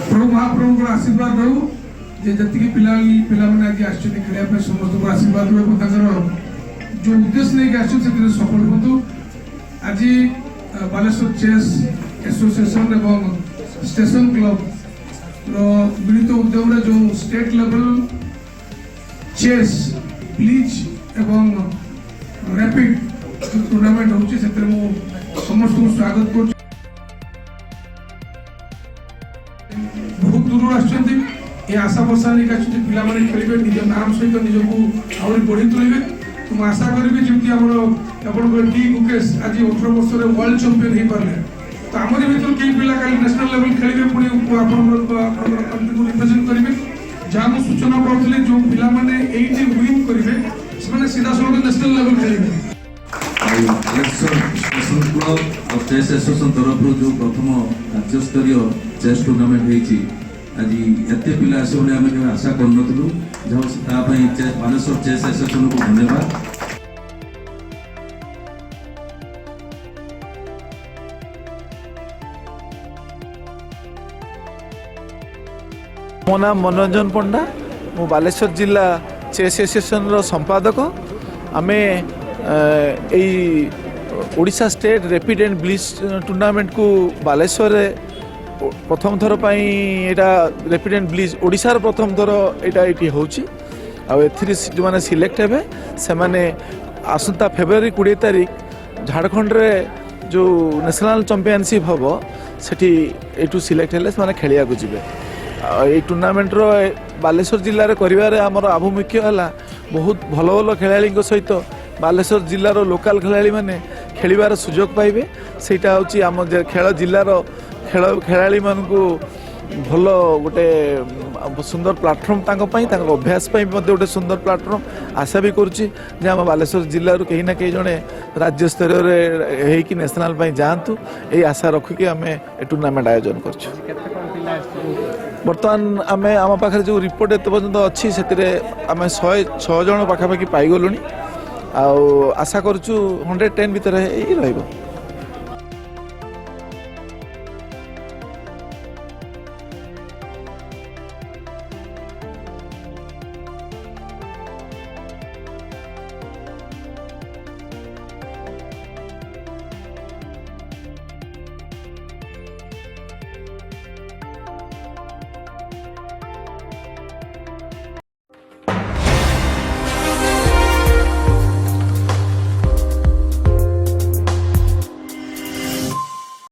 प्रभु महाप्रभु आशीर्वाद रहू जे जति पिला मैंने आज आसछन्ती खेलिया समस्त आशीर्वाद रहू जो उद्देश्य नहीं आसछन्ती सफल हूँ। आज बालेश्वर चेस एसोसिएशन एवं स्टेशन क्लब मिलित उद्यम जो स्टेट लेवल चेस ब्लीच एवं रैपिड टूर्नामेंट होची समस्त को स्वागत कर बहुत दूर आसछन्ती आशा बर्षा नहीं आसछन्ती पिला माने खेलिबे निज नाम सहित निजको आउरी बढ़ी तुलिबे तुम आशा करी जमी आम डी गुकेश आज 18 वर्ष वर्ल्ड चैंपियन हो पारे तो आमर भर कई पिला नेशनल लेवल खेलिए पुणी कंट्री को रिप्रेजेंट करेंगे जहाँ मुझे सूचना पाऊँ जो पिला माने विन करेंगे से सीधा सड़क नेशनल लेवल खेलेंगे। चेस एसोसिएशन तरफ जो प्रथम राज्य स्तरीय चेस टूर्नामेंट होती आज एत पिला आस आम आशा करूँ बालेश्वर चेस एसोसिएशन को धन्यवाद। मो नाम मनोरंजन पंडा मु बालेश्वर जिला चेस एसोसिएशन संपादक आम Odisha state rapid and bleach tournament को बालेश्वर प्रथम थर यहाँ रैपिड एंड ब्लिच ओडिशार प्रथम थर यहाँ होची जो मैंने सिलेक्ट हे से आसंता फेब्रुआरी 20 तारीख झारखंड रे जो नेशनल चैंपियनशिप हम सेठी एटू सिलेक्ट हेले से खेलिया को जिबे ये टूर्नामेंट रो बालेश्वर जिले में कर आमर आभिमुख्य है बहुत भल भल खेलाड़ी सहित बालेश्वर जिलार लोकल खेलाड़ी माने खेलिबार सुजोग पाइबे सेटा होची आम खेल जिलार खेल खेलाड़ी मानकु भल गोटे सुंदर प्लाटफर्म अभ्यास गोटे सुंदर प्लाटफर्म आशा भी करुच्ची आम बालेश्वर जिलूर कहीं ना कहीं जड़े राज्य स्तर हो नेशनल जातु यही आशा रखिकी आम टूर्नामेंट आयोजन कर बर्तमान आम आम पाखे जो रिपोर्ट एत पर्यटन अच्छी से आम 106 जन पाखापाखि पाईगलुणी आशा करुचु 110 भितर रही।